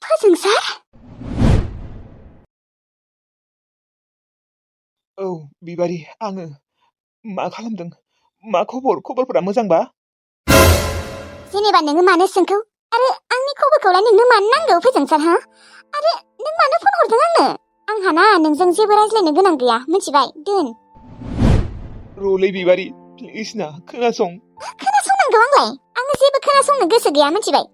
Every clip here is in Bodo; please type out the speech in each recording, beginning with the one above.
फोजोंसार? औ बिबारि आङो मा खालामदों मा खबरफोरा मोजांबा जेनेबा नोङो मानो सोंखौ आरो आंनि खबरखौलाय नोंनो मानो नांगौ फोजोंसार हा आरो नों मानो फन हरदों आंनो आंहाना नोंजों जेबो रायज्लायनो गोनां गैया मिथिबाय दोन रलै बिबारि प्लिज ना खोनासं खोनासंनांगौ आंलाय आङो जेबो खोनासंनो गोसो गैया मिथिबाय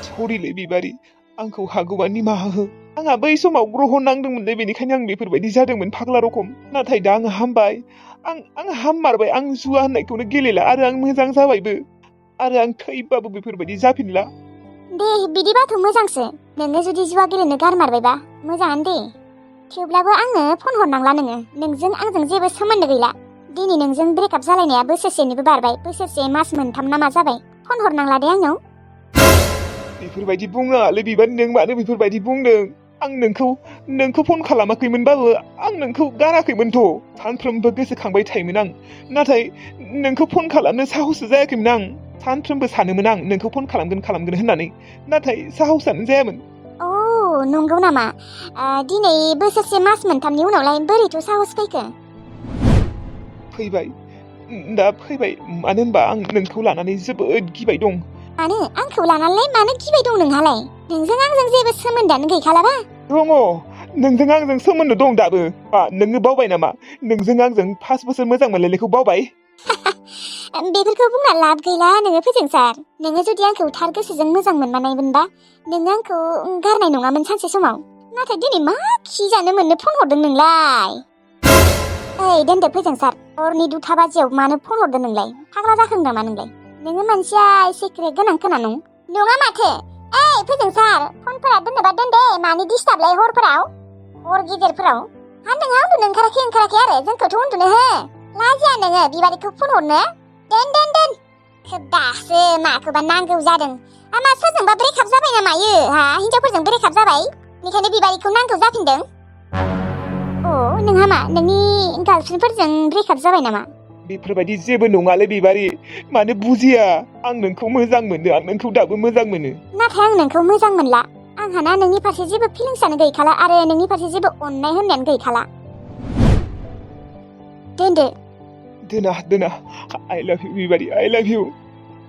सरिलै बिबारि आंखौ हागौबा निमाहा हो आंहा बै समाव ग्रह नांदोंमोनलै बेनिखायनो आं बेफोरबायदि जादोंमोन फाग्ला रखम नाथाय दा आं हामबाय आं हाममारबाय आं जुवा होननायखौनो गेलेला आरो आं मोजां जाबायबो आरो आं थैबाबो बेफोरबायदि जाफिनला दे बिदिबाथ' मोजांसो नोङो जुदि जुवा गेलेनो गारमारबायबा मोजाङानो दे थेवब्लाबो आंनो फन हरनांला नोंजों आंजों जेबो सोमोन्दो गैला दिनै नोंजों ब्रेकआप जालायनाया बोसोरसेनिबो बारबाय बोसोरसे मास मोनथाम ना मा जाबाय फन हरनांला दे आंनाव बेफोरबायदि बुङालै बिबारि नों मानो बेफोरबायदि बुंदों आं नोंखौ फन खालामाखैमोनबाबो आं नोंखौ गाराखैमोनथ' सानफ्रोमबो गोसोखांबाय थायोमोन आं नाथाय नोंखौ फन खालामनो साहससो जायाखैमोन आं सानफ्रोमबो सानोमोन आं नोंखौ फन खालामगोन होननानै नाथाय साहसानो जायामोन औ नंगौ नामा दिनै बोसोरसे मास मोनथामनि उनावलाय बोरैथ' साहस फैबाय मानो होनबा आं नोंखौ लानानै जोबोद गिबाय दं मानो आंखौ लानानैलाय मानो गिबाय दं नोंहालाय नोंजों आंजों जेबो सोमोन्दोआनो गैखालाबा दङ नोंजों आंजों सोमोन्दो दं दाबो नोङो बावबाय नामा नोंजों आंजों 5 बोसोर मोजां मोनलायनायखौ बावबाय बेफोरखौ बुंना लाब गैला नोङो फोजोंसार नोङो जुदि आंखौ थार गोसोजों मोजां मोनमारनायमोनबा नोङो आंखौ गारनाय नङामोन सानसे समाव नाथाय दिनै मा खि जानो मोननो फन हरदों नोंलाय ओइ दोनदो फोजोंसार हरनि 2 बाजियाव मानो फन हरदों नोंलाय फाग्ला जाखों नामा नोंलाय नोङो मानसिया सिक्रेट गोनां खोनानो नङा माथो ओइ फोजोंसार फनफोरा दोननोबा दोनदे मानि डिस्टार्बलाय हरफोराव हर गिदिरफोराव नोंहा उन्दुनो ओंखाराखै आरो जोंखौथ' उन्दुनो हो लाजिया नोङो बिबारिखौ फन हरनो दोन दासो माखौबा नांगौ जादों मा सोरजोंबा ब्रेकआप जाबाय ना मायो हिनजावफोरजों ब्रेकआप जाबाय बेनिखायनो बिबारिखौ नांगौ जाफिनदों नोंहा मा नोंनि गार्लफ्रेन्डफोरजों ब्रेकआप जाबाय नामा बेफोरबायदि जेबो नङालै बिबारि मानो बुजिया आं नोंखौ मोजां मोनो आं नोंखौ दाबो मोजां मोनो नाथाय आं नोंखौ मोजां मोनला आंहाना नोंनि फारसे जेबो फिलिंसानो गैखाला आरो नोंनि फारसे जेबो अननाय होननायानो गैखाला दोनदो दोना I love you Bibari I love you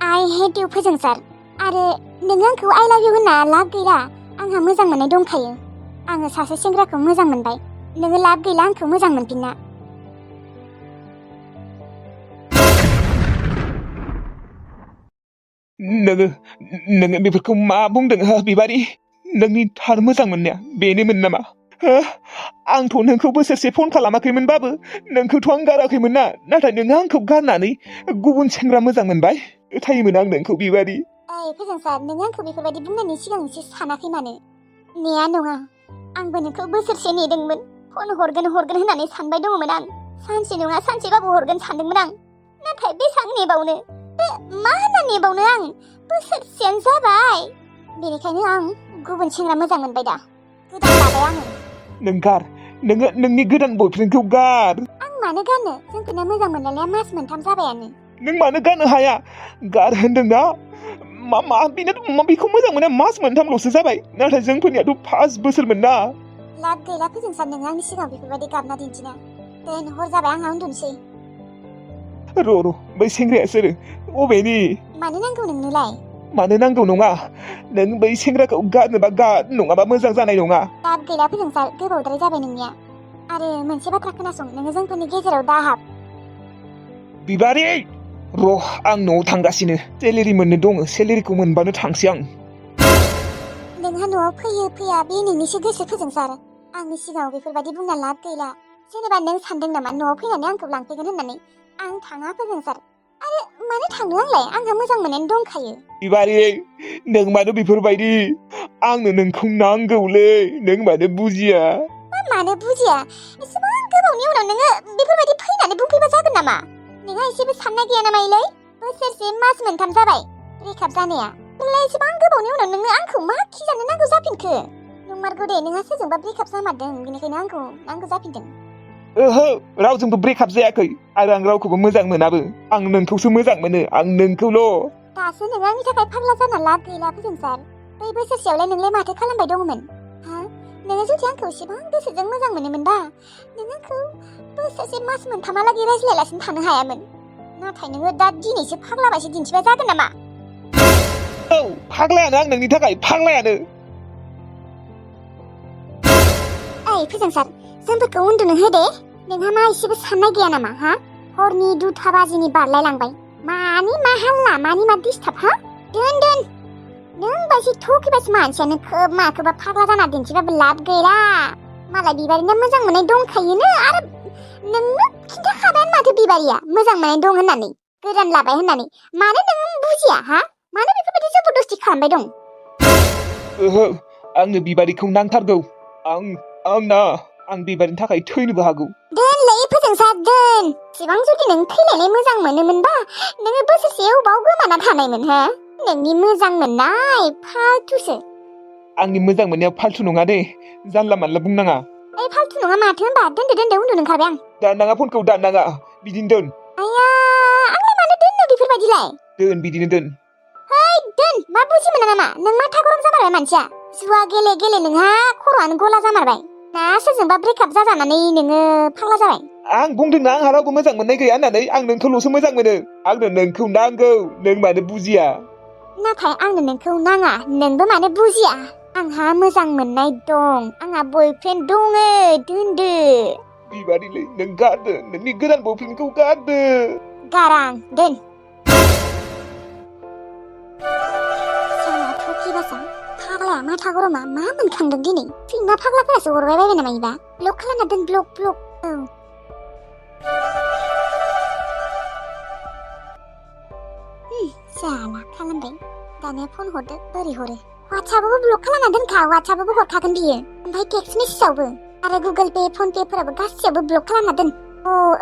I hate you फोजोंसार आरो नोङो आंखौ I love you होनना लाब गैला आंहा मोजां मोननाय दंखायो आङो सासे सेंग्राखौ मोजां मोनबाय नोङो लाब गैला आंखौ मोजां मोनफिनना नोङो बेफोरखौ मा बुंदों बिबारि नोंनि थार मोजां मोननाया बेनोमोन नामा आंथ' नोंखौ बोसोरसे फन खालामाखैमोनबाबो नोंखौथ' आं गाराखैमोन ना नाथाय नोङो आंखौ गारनानै गुबुन सेंग्रा मोजां मोनबाय फोथायोमोन आं नोंखौ बिबारि फोजोंसार नोङो आंखौ बेफोरबायदि बुंनायनि सिगां एसे सानाखै मानो नेया नङा आंबो नोंखौ बोसोरसे नेदोंमोन फन हरगोन होननानै सानबाय दङमोन आं सानसे नङा सानसेबाबो हरगोन सानदोंमोन आं नाथाय बेसां नेबावनो मा होनना नेबावनो आं बोसोरसेयानो जाबाय बेनिखायनो आं गुबुन सेंग्रा मोजां मोनबाय दा गोदान लाबाय आङो नोङो नोंनि गोदान बयफ्रेन्डखौ गार आं मानो गारनो जोंफोरना मोजां मोनलायनाया मास मोनथाम जाबायानो नों मानो गारनो हाया गार होनदोंना बेखौ मोजां मोना मास मोनथामल'सो जाबाय नाथाय जोंफोरनियाथ' 5 बोसोरमोन ना लाब गैला फोजोंसार नोङो आंनि सिगाङाव बेफोरबायदि गाबना दिन्थिना दोन हर जाबाय आंहा उन्दुनोसै र' बै सेंग्राया सोरो अबेनि मानो नांगौ नोंनोलाय मानो नांगौ नङा नों बै सेंग्राखौ गारनोबा गार नङाबा मोजां जानाय नङा लाब गैला फोजोंसार गोबावद्राय जाबाय नोंनिया आरो मोनसे बाथ्रा खोनासं नोङो जोंफोरनि गेजेराव दाहाब बिबारि र' आं न'आव थांगासिनो सेलेरि मोननो दङ सेलेरिखौ मोनबानो थांसै आं नोंहा न'आव फैया बे नोंनिसो गोसो फोजोंसार आंनि सिगाङाव बेफोरबायदि बुंना लाब गैला जेनेबा नों सानदों नामा न'आव फैनानै आंखौ लांफैगोन होननानै आं थाङा फोजोंसार आरो मानो थांनो आंलाय आंहा मोजां मोननायानो दंखायो बिबारि नों मानो बेफोरबायदि आंनो नोंखौ नांगौलै नों मानो बुजिया मानो बुजिया एसेबां गोबावनि उनाव नोङो बेफोरबायदि फैनानै बुंफैबा जागोन नामा नोंहा एसेबो साननाय गैया नामा इलाय बोसोरसे मास मोनथाम जाबाय ब्रेकआप जानाया नोंलाय एसेबां गोबावनि उनाव नोङो आंखौ मा खि जानो नांगौ जाफिनखो नंमारगौ दे नोंहा सोरजोंबा ब्रेकआप जामारदों बेनिखायनो आंखौ नांगौ जाफिनदों ओहो रावजोंबो ब्रेकआप जायाखै आरो आं रावखौबो मोजां मोनाबो आं नोंखौसो मोजां मोनो आं नोंखौल' दासो नोङो आंनि थाखाय फाग्ला जाना लाब गैला फोजोंसार बै बोसोरसेयावलाय नोंलाय माथो खालामबाय दंमोन हा नोङो जुदि आंखौ एसेबां गोसोजों मोजां मोनोमोनबा नों आंखौ बोसोरसे मास मोनथामहालागै रायज्लायालासिनो थानो हायामोन नाथाय नोङो दा दिनैसो फाग्ला बायदि दिन्थिबा जागोन नामा औ फाग्लायानो आं नोंनि थाखाय फाग्लायानो ओइ फोजोंसार जोंफोरखौ उन्दुनो हो दे नोंहा मा एसेबो साननाय गैया नामा हा हरनि 2टा बाजिनि बारलायलांबाय मानि मा हाल्ला मानि मा डिस्टार्ब हा दोन नों बायदि थकिबासो मानसियानो खोब माखोबा फाग्ला जाना दिन्थिबाबो लाब गैला मालाय बिबारिना मोजां मोननाय दंखायोनो आरो नोंनो खिन्थाखाबायानो माथो बिबारिया मोजां मोननाय दं होननानै गोदान लाबाय होननानै मानो नों बुजिया हा मानो बेफोरबायदि जबरदस्ति खालामबाय दं ओहो आंनो बिबारिखौ नांथारगौ आं बिबारिनि थाखाय थैनोबो हागौ दोनलै फोजोंसार दोन सिबां जुदि नों थैलायनाय मोजां मोनोमोनबा नोङो बोसोरसे अबाव गोमाना थानायमोन हा नोंनि मोजां मोननाय फालथुसो आंनि मोजां मोननाया फालथु नङा दे जानला मानला बुंनाङा ओइ फालथु नङा माथो होनबा दोनदो उन्दुनो ओंखारबाय आं दाननाङा फनखौ दाननाङा बिदिनो दोन आया आंलाय मानो दोननो बेफोरबायदिलाय दोन बिदिनो दोन दोन मा बुजि मोना नामा नों माथा गरम जामारबाय मानसिया जुवा गेले नोंहा खर'आनो गला जामारबाय ना सोरजोंबा ब्रेकआप जाजानानै नोङो फाग्ला जाबाय आं बुंदोंना आंहा रावबो मोजां मोननाय गैया होननानै आं नोंखौल'सो मोजां मोनो आंनो नोंखौ नांगौ नों मानो बुजिया नाथाय आंनो नोंखौ नाङा नोंबो मानो बुजिया आंहा मोजां मोननाय दं आंहा बयफ्रेन्ड दङो दोनदो बिबारिलै नों गारदो नोंनि गोदान बयफ्रेन्डखौ गारदो गारां दोन थकिबासा फाग्लाया माथा गरमा मा मोनखांदों दिनै फिल्मा फाग्लाफोरासो हरबाय बायबाय नामा इबा ब्लक खालामना दोन ब्लक औ जाला खालामबाय दानिया फन हरदो बोरै हरो वाट्सएपआवबो ब्लक खालामना दोनखा वाट्सएपआवबो हरखागोन बियो ओमफ्राय टेक्स्ट मेसेजआवबो आरो गुगोल पे फन पे फोराबो गासैयावबो ब्लक खालामना दोन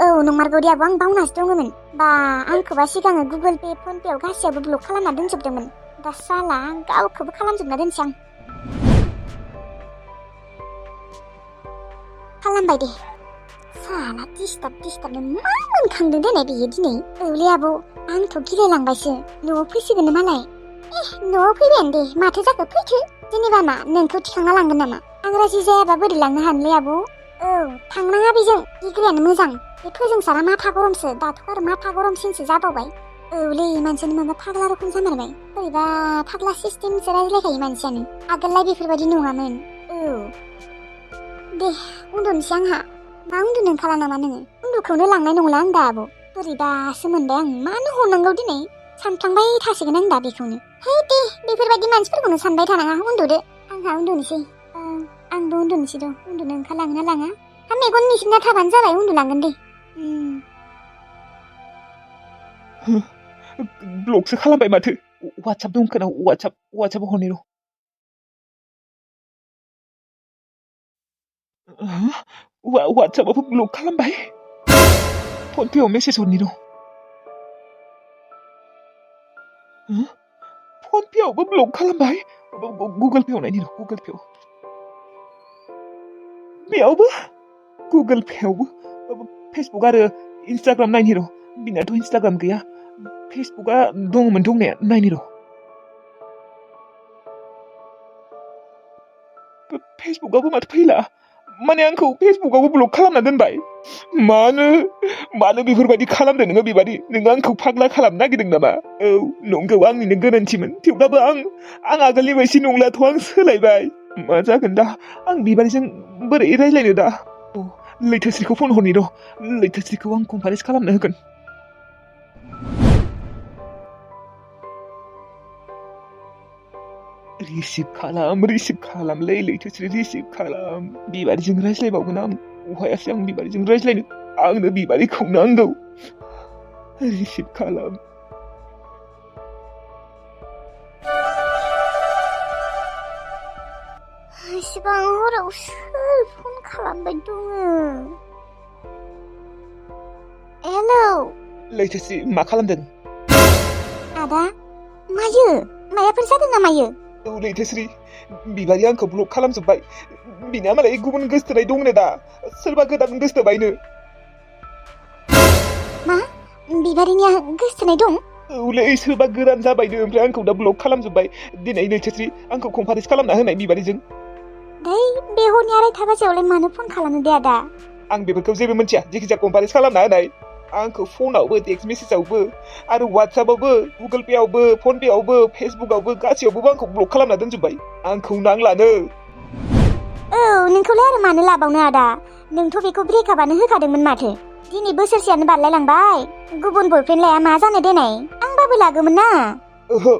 औ नंमारगौ दे आब' आं बावनासो दङमोन बा आंखौबा सिगाङो गुगोल पे फन पेआव गासैयावबो ब्लक खालामना दोनजोबदोंमोन दा साला गावखौबो खालामजोबना दोनसै आं खालामबाय दे साला डिस्टार्बनो मा मोनखांदों देनै बियो दिनै औलै आब' आंथ' गिलायलांबायसो न'आव फैसिगोन मालाय न'आव फैबायानो दे माथो जाखो फैथो जेनेबा मा नोंखौ थिखांना लांगोन नामा आं राजि जायाबा बोरै लांनो हानोलै आब' औ थांनाङा बेजों गिग्रायानो मोजां बे फोजोंसारा माथा गरमसो दाथ' आरो माथा गरमसिनसो जाबावबाय औलै मानसियानो माबा फाग्ला रखम जामारबाय बोरैबा फाग्ला सिस्टेमसो रायज्लायखायो मानसियानो आगोललाय बेफोरबायदि नङामोन औ दे उन्दुनोसै आंहा मा उन्दुनो ओंखारा नामा नोङो उन्दुखौनो लांनाय नंला आं दा आब' बोरैबासो मोनबाय आं मानो हरनांगौ दिनै सानफ्लांबाय थासिगोन आं दा बेखौनो है दे बेफोरबायदि मानसिफोरखौनो सानबाय थानाङा उन्दुदो आंहा उन्दुनोसै आंबो उन्दुनोसै दं उन्दुनो ओंखारलाङो ना लाङा हा मेगन मिसिना थाबानो जाबाय उन्दुलांगोन दे ब्लकसो खालामबाय माथो वाट्सएप दं खोना वाट्सएप हरनि र' वाट्सएपआवबो ब्लक खालामबाय फन पेआव मेसेज हरनि र' फन पेआवबो ब्लक खालामबाय गुगोल पेआव नायनि र' गुगोल पेआव गुगोल पेआवबो फेसबुक आरो इन्सटाग्राम नायनि र' बिनाथ' इन्सटाग्राम गैया फेसबुकआ दङमोन दंनाया नायनि र' फेसबुकआवबो माथो फैला माने आंखौ फेसबुकआवबो ब्लक खालामना दोनबाय मानो बेफोरबायदि खालामदों नोङो बेबादि नोङो आंखौ फाग्ला खालामनो नागिरदों नामा औ नंगौ आंनिनो गोरोन्थिमोन थेवब्लाबो आं आगोलनि बायदि नंलाथ' आं सोलायबाय मा जागोन दा आं बिबारिजों बोरै रायज्लायनो दा लैथोस्रिखौ फन हरनि र' लैथोस्रिखौ आं कनफारेन्स खालामनो होगोन रिसिभ खालामलै लैथोस्रि रिसिभ खालाम बिबारिजों रायज्लायबावगोन आं अहायासै आं बिबारिजों रायज्लायनो आंनो बिबारिखौ नांगौ रिसिभ खालाम इसिबां हराव सोर फन खालामबाय दङ हेलौ लैथोस्रि मा खालामदों आदा मायो मायाफोर जादों नामायो औ लैथोस्रि बिबारिया आंखौ ब्लक खालामजोब्बाय बिना मालाय गुबुन गोसथोनाय दंनो दा सोरबा गोदान गोसथोबायनो मा बिबारिनिया गोसथोनाय दं औलै सोरबा गोरान जाबायनो ओमफ्राय आंखौ दा ब्लक खालामजोब्बाय दिनै नैथोस्रि आंखौ कनफारेन्स खालामना होनाय बिबादिजों दै बे हरनि 2:30 बाजियावलाय मानो फन खालामनो दे आदा आं बेफोरखौ जेबो मिथिया जेखिजाया कनफारेन्स खालामना होनाय आंखौ फनावबो टेक्स्ट मेसेजावबो आरो वाट्सएपआवबो गुगल पेआवबो फन पेआवबो फेसबुकआवबो गासैयावबो आंखौ ब्लक खालामना दोनजोब्बाय आंखौ नांलानो औ नोंखौलाय आरो मानो लाबावनो आदा नोंथ' बेखौ ब्रेकआपआनो होखादोंमोन माथो दिनै बोसोरसेयानो बारलायलांबाय गुबुन बयफ्रेन्ड लाया मा जानो देनाय आंबाबो लागोमोन ना ओहो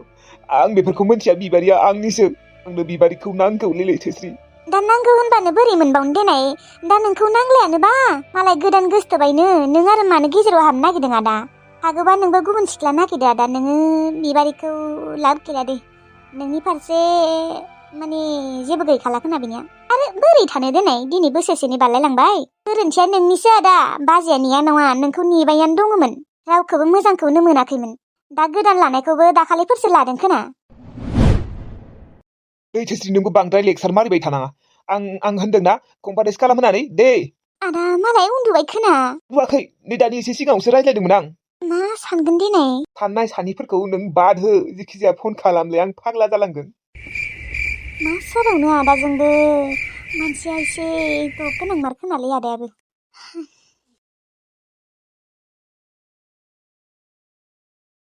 आं बेफोरखौ मिथिया बिबारिया आंनिसो आंनो बिबारिखौ नांगौलै लैथोस्रि दा नांगौ होनबानो बोरै मोनबावनो देनाय दा नोंखौ नांलायानोबा मालाय गोदान गोसथोबायनो नों आरो मानो गेजेराव हाबनो नागिरदों आदा हागोबा नोंबो गुबुन सिख्ला नागिरदो आदा नोङो बिबारिखौ लाब गैला दे नोंनि फारसे माने जेबो गैखाला खोना बिनिया आरो बोरै थानो देनाय दिनै बोसोरसेनि बारलायलांबाय गोरोन्थिया नोंनिसो आदा बाजैया नेया नङा नोंखौ नेबायानो दङमोन रावखौबो मोजांखौनो मोनाखैमोन दा गोदान लानायखौबो दाखालिफोरसो लादों खोना लैथोस्रि नोंबो बांद्राय लेक्सार मारिबाय थानाङा आं होनदोंना कनफारेन्स खालाम होनानै दे आदा मालाय उन्दुबाय खोना बुवाखै नै दानि एसे सिगाङावसो रायज्लायदोंमोन आं मा सानगोन देनाय साननाय सानिफोरखौ नों बाद हो जेखिजाया फन खालामलै आं फाग्ला जालांगोन मा सारावनो आदाजोंबो मानसिया एसे दब गोनां मार खोनालै आदायाबो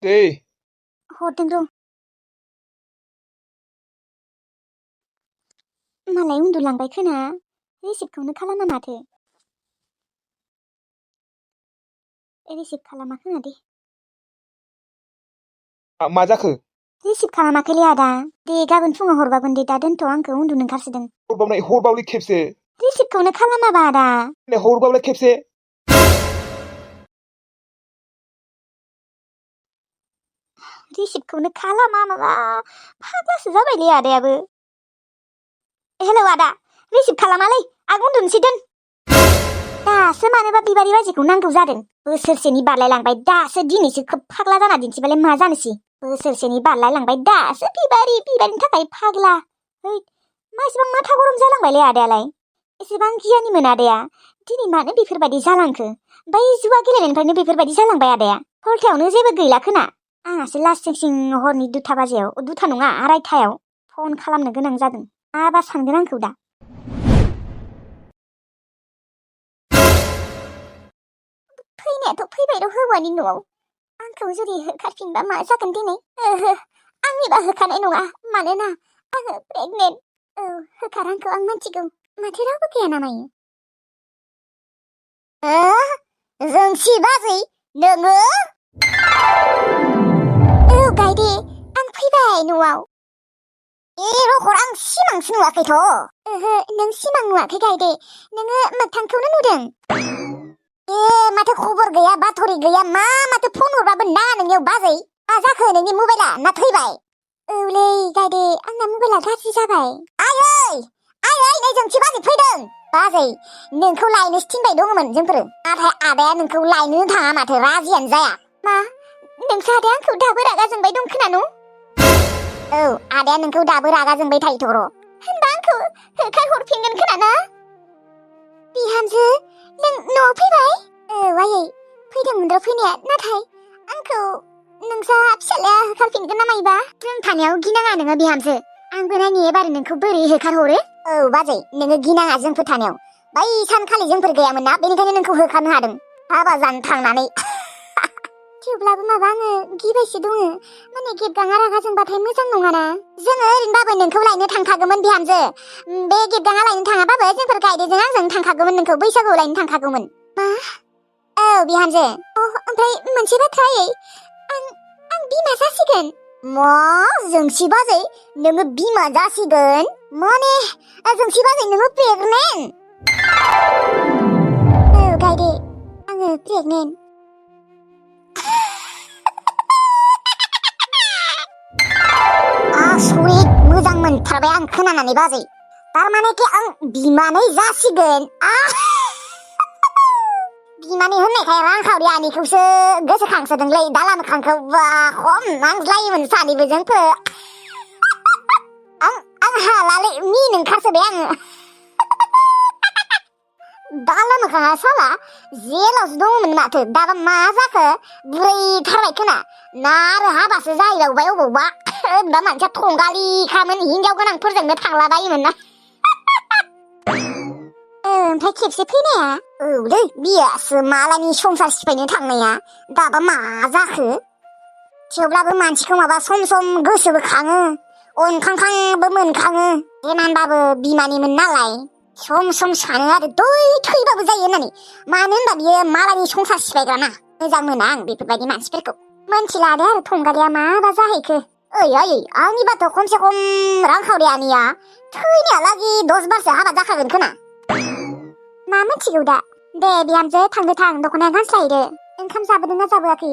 दे हरदों र' मालाय उन्दुलांबाय खोना रिसिभखौनो खालामा माथो रिसिभ खालामा खोना दे मा जाखो रिसिभ खालामाखैलै आदा दे गाबोन फुङाव हरबागोन दे दा दोनथ' आंखौ उन्दुनो ओंखारसोदों हरबावलै खेबसे रिसिभखौनो खालामाबा आदा हरबावलै खेबसे रिसिभखौनो खालामा माबा फाग्लासो जाबायलै आदायाबो हेलौ आदा रिसिभ खालामालै आं उन्दुनोसै दोन दासो मानोबा बिबारि बाजिखौ नांगौ जादों बोसोरसेनि बारलायलांबाय दासो दिनैसो खोब फाग्ला जाना दिन्थिबालाय मा जानोसै बोसोरसेनि बारलायलांबाय दासो बिबारिनि थाखाय फाग्ला है मा एसेबां माथा गरम जालांबायलै आदायालाय एसेबां गियानिमोन आदाया दिनै मानो बेफोरबायदि जालांखो बै जुवा गेलेनायनिफ्रायनो बेफोरबायदि जालांबाय आदाया हरथायावनो जेबो गैला खोना आंहासो लास्टिं हरनि 2:00 बाजियाव 2:00 नङा 2:30 फन खालामनो गोनां जादों माबा सानगोन आंखौ दा फैनायाथ' फैबाय र' हौवानि न'आव आंखौ जुदि होखारफिनबा मा जागोन दिनै ओहो आंनिबा होखानाय नङा मानोना आङो प्रेगनेन्ट औ होखार आंखौ आं मिथिगौ माथो रावबो गैया नामायो जोंसि बाजै नोङो औ गायदे आं फैबाय न'आव रखर आं सिमांसो नुवाखैथ' ओहो नों सिमां नुवाखै गायदे नोङो मोगथांखौनो नुदों माथो खबर गैया बाथरि गैया माथो फन हरबाबो ना नोंनियाव बाजै मा जाखो नोंनि मबाइला ना थैबाय औलै गायदे आंना मबाइला गाज्रि जाबाय आयै नै जोंथि बाजै फैदों बाजै नोंखौ लायनोसो थिनबाय दङमोन जोंफोरो नाथाय आदाया नोंखौ लायनो थाङा माथो राजियानो जाया मा नोंसा आदाया आंखौ दाबो रागा जोंबाय दं खोनानु औ आदाया नोंखौ दाबो रागा जोंबाय थायोथ' र' होनबा आंखौ होखार हरफिनगोन खोनाना बिहामजो नों न'आव फैबाय औ आयै फैदोंमोन र' फैनाया नाथाय आंखौ नोंसा फिसालाया होखारफिनगोन ना मायोबा जों थानायाव गिनाङा नोङो बिहामजो आंबो नायनि एबार नोंखौ बोरै होखारहरो औ बाजै नोङो गिनाङा जोंफोर थानायाव बै सानखालि जोंफोर गैयामोन ना बेनिखायनो नोंखौ होखारनो हादों हाबा जानो थांनानै थेवब्लाबो माबा आङो गिबायसो दङ माने गेबगाङा रागा जोंबाथाय मोजां नङाना जोङो ओरैनोबाबो नोंखौ लायनो थांखागौमोन बिहामजो बे गेबगाङा लायनो थाङाबाबो जोंफोर गायदेजों आंजों थांखागौमोन नोंखौ बैसागुआव लायनो थांखागौमोन मा औ बिहामजो ओमफ्राय मोनसे बाथ्रायै आं बिमा जासिगोन मा जोंसि बाजै नोङो बिमा जासिगोन माने जोंसि बाजै नोङो प्रेगनेन्ट औ गायदे आङो प्रेगनेन्ट आसरित मोजां मोनथारबाय आं खोनानानै बाजै थारमाने आं बिमानै जासिगोन बिमानै होननायखाय रांखावरि आनिखौसो गोसोखांसोदोंलै दाला मोखांखौ बा खम नांज्लायोमोन सानैबो जोंफोर आं हालालै मिनिनो ओंखारसोबाय आङो दाला मोखां मोखाङा साला जेलावसो दङमोन माथो दाबा मा जाखो बुरैथारबाय खोना ना आरो हाबासो जाहैबावबाय अबावबा दा मानसिया थंगालिखामोन हिनजाव गोनांफोरजोंनो थांलाबायोमोन ना ओमफ्राय खेबसे फैनाया औलै बियासो मालानि संसार सिफायनो थांनाया दाबा मा जाखो थेवब्लाबो मानसिखौ माबा सम सम गोसोबो खाङो अनखांखांबो मोनखाङो जेमानबाबो बिमानिमोन नालाय सम सम सानो आरो दै थैबाबो जायो होननानै मानो होनबा बियो मालानि संसार सिफायग्राना मोजां मोना आं बेफोरबायदि मानसिफोरखौ मोनथिलादे आरो थंगालिया माबा जाहैखो ओइ आंनिबाथ' खमसे खम रांखावरि आनिया थैनायालागि 10 बारसो हाबा जाखागोन खोना मा मोनथिगौ दा दे बिहामजो थांदो थां दख'ना गानस्लायदो ओंखाम जाबोदोंना जाबोआखै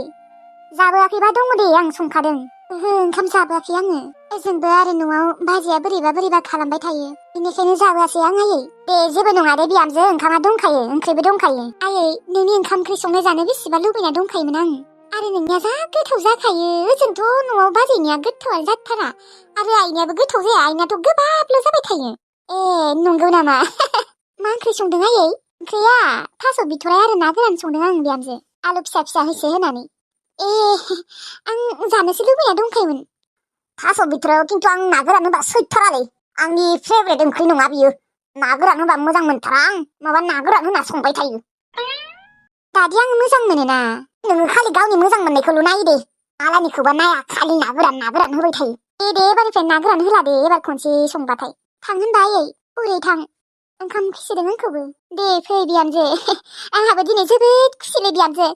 जाबोआखैबा दङ दे आं संखादों ओहो ओंखाम जाबोआखै आङो जोंबो आरो न'आव बाजैया बोरैबा खालामबाय थायो बेनिखायनो जाबोआसै आं आयै दे जेबो नङा दे बिहामजो ओंखामा दंखायो ओंख्रिबो दंखायो आयै नोंनि ओंखाम ओंख्रि संनो जानो बेसेबा लुबैना दंखायोमोन आं आरो नोंनिया जा गोथाव जाखायो ओजोंथ' न'आव बाजैनिया गोथावानो जाथारा आरो आइनियाबो गोथाव जाया आइनाथ' गोबाबल' जाबाय थायो ए नंगौ नामा मा ओंख्रि संदों आयै ओंख्रिया थास' बिथ'राय आरो ना गोरान संदों आं बिहामजो आलु फिसा फिसा होसे होनानै ए आं जानोसो लुबैना दंखायोमोन थास' बिथ'रायाव खिन्थु आं ना गोरान होबा सैथारालै आंनि फेभरेट ओंख्रि नङा बियो ना गोरान होबा मोजां मोनथारा आं माबा ना गोरान होना संबाय थायो दादि आं मोजां मोनोना नोङो खालि गावनि मोजां मोननायखौल' नायो दे मालानिखौबा नाया खालि ना गोरान होबाय थायो दे एबारनिफ्राय ना गोरान होला दे एबार खनसे संबाथाय थां होनबा आयै हरै थां ओंखाम खिसिदों आंखौबो दे फै बिहामजो आंहाबो दिनै जोबोद खुसिलै बिहामजो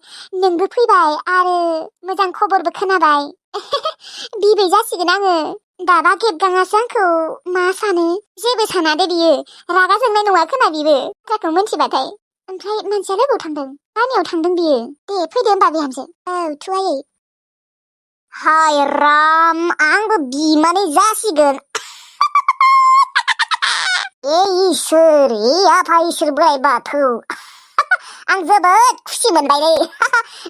नोंबो फैबाय आरो मोजां खबरबो खोनाबाय बिबै जासिगोन आङो दाबा गेबगाङासो आंखौ मा सानो जेबो साना दे बियो रागा जोंनाय नङा खोना बिबो जाखौ मोनथिबाथाय ओमफ्राय मानसियालाय बबाव थांदों गामियाव थांदों बियो दे फैदो होमबा बिहामजो औ थुआयै हाय राम आंबो बिमानै जासिगोन इसोर आफा इसोर बोराइ बाथौ आं जोबोद खुसि मोनबायलै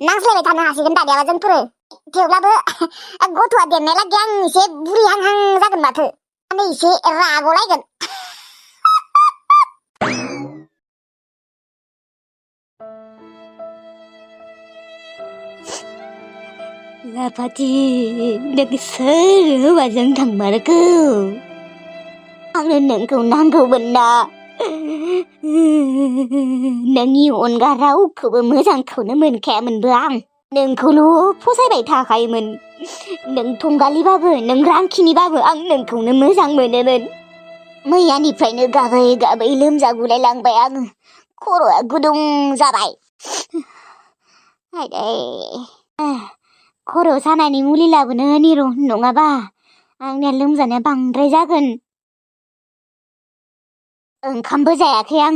नांज्लायबाय थानो हासिगोन दानियाबा जोंफोरो थेवब्लाबो गथ'आ देरनायलागि आं एसे बुरिहांहां जागोन माथो माने एसे रागलायगोन लाफाथि नों सोर हौवाजों थांमारखो आंनो नोंखौ नांगौमोन ना नोंनि अनगा रावखौबो मोजांखौनो मोनखायामोनबो आं नोंखौल' फसायबाय थाखायोमोन नों थंगालिबाबो नों रांखिनिबाबो आं नोंखौनो मोजां मोनोमोन मैयानिफ्रायनो गाबै गाबै लोमजागुलायलांबाय आङो खर'आ गुदुं जाबाय खर' सानायनि मुलि लाबोनो निर नङाबा आंनिया लोमजानाया बांद्राय जागोन ओंखामबो जायाखै आं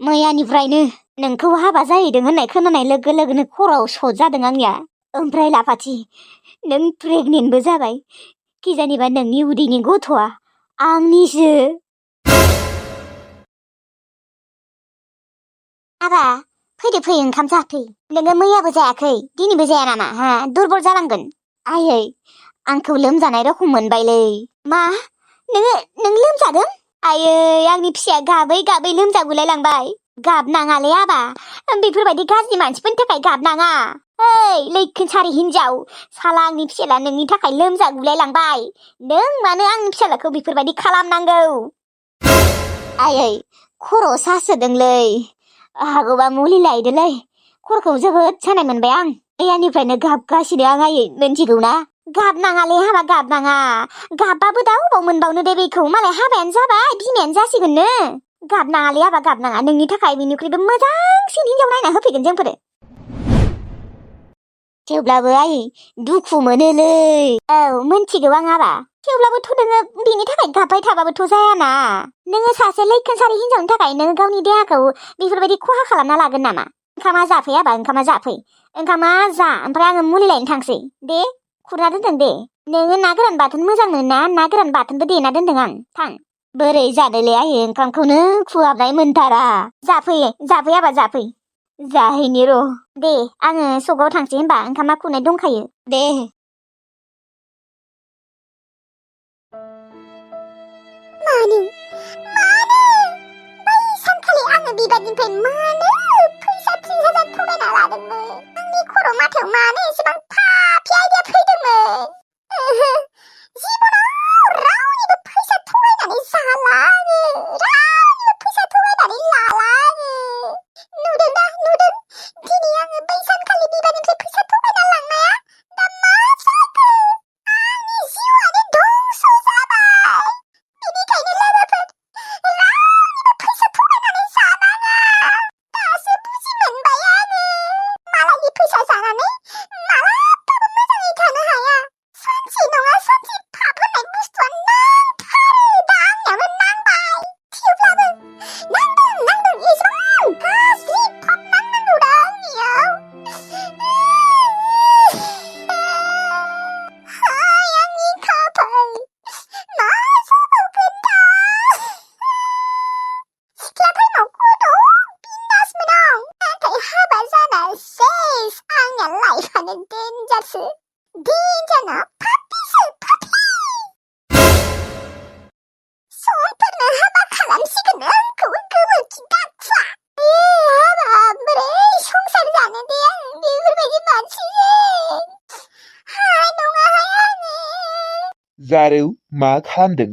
मैयानिफ्रायनो नोंखौ हाबा जाहैदों होननाय खोनानाय लोगो लोगोनो खर'आव सट जादों आंनिया ओमफ्राय लाफाथि नों प्रेगनेन्टबो जाबाय खिजानिबा नोंनि उदैनि गथ'आ आंनिसो आबा फैदो फै ओंखाम जाफै नोङो मैयाबो जायाखै दिनैबो जाया नामा हा दुरबल जालांगोन आयै आंखौ लोमजानाय रखम मोनबायलै मा नों लोमजादों आयै आंनि फिसाया गाबै गाबै लोमजागुलायलांबाय गाबनाङालै आबा बेफोरबायदि गाज्रि मानसिफोरनि थाखाय गाबनाङा ओइ लैखोनसारि हिनजाव साला आंनि फिसाला नोंनि थाखाय लोमजागुलायलांबाय नों मानो आंनि फिसालाखौ बेफोरबायदि खालामनांगौ आयै खर' सासोदोंलै हागौबा मुलि लायदोलै खर'खौ जोबोद सानाय मोनबाय आं मैयानिफ्रायनो गाबगासिनो आं आयै मिन्थिगौ ना गाबनाङालै हाबा गाबनाङा गाबबाबो दा अबाव मोनबावनो दे बेखौ मालाय हाबायानो जाबाय बिमायानो जासिगोननो गाबनाङालै हाबा गाबनाङा नोंनि थाखाय बेनिख्रुइबो मोजांसिन हिनजाव नायना होफैगोन जोंफोरो थेवब्लाबो आयै दुखु मोनोलै औ मिन्थिगौ आं आबा थेवब्लाबोथ' नोङो बिनि थाखाय गाबबाय थाबाबोथ' जायाना नोङो सासे लैखोनसारि हिनजावनि थाखाय नोङो गावनि देहाखौ बेफोरबायदि खहा खालामना लागोन नामा ओंखामा जाफै आबा ओंखामा जाफै ओंखामा जा ओमफ्राय आङो मुलि लायनो थांसै दे खुरना दोनदों दे नोङो ना गोरान बाथोन मोजां मोनो ना ना गोरान बाथोनबो देना दोनदों आं थां बोरै जानोलै आयै ओंखामखौनो खुहाबनाय मोनथारा जाफै आबा जाफै जाहैनि र' दे आङो सगाव थांसै होनबा ओंखामा खुनाय दंखायो दे मानो बै सानखालि आङो बेबादिनिफ्राय मानो थगायना लादोंमोन आंनि खर' माथायाव मानो एसेबां फाफि आइडिया फैदोंमोन जिबनाव रावनिबो फैसा थगायनानै जाला आङो रावनिबो फैसा थगायनानै लाला आङो नुदों दिनै आङो बै सानखालि बिबारनिफ्राय फैसा थगायना लांनाया दा मा जाखो आंनि जिउआनो धंस' जाबाय बेनिखायनो लोगोफोर रावनिबो फैसा थगायनानै जानाङा दासो बुजि मोनबाय आङो मालायनि फैसा जानानै मालाबाबो मोजाङै थानो हाया सानसे नङा सानसे पाप होननाय बुस्थुआ नांथारो दा आंनियाबो नांबाय थेवब्लाबो नांदों एसेबां गाज्रि पाप नांनांगौदा आंनियाव हाय आंनि खाफाल मा जाबावगोन दा सिख्ला टाइमाव खथ' बिन्दासमोन आं नाथाय हाबा जाना सेस आंनिया लाइफआनो डेन्जारसो डेन्जारना पापिसो पापि समफोरनो हाबा खालामसिगोन आंखौ गोबोरखि दाखुवा हाबा बोरै संसार जानो दे आं बेफोरबायदि मानसिजों हाय नङाहाय आङो जारौ मा खालामदों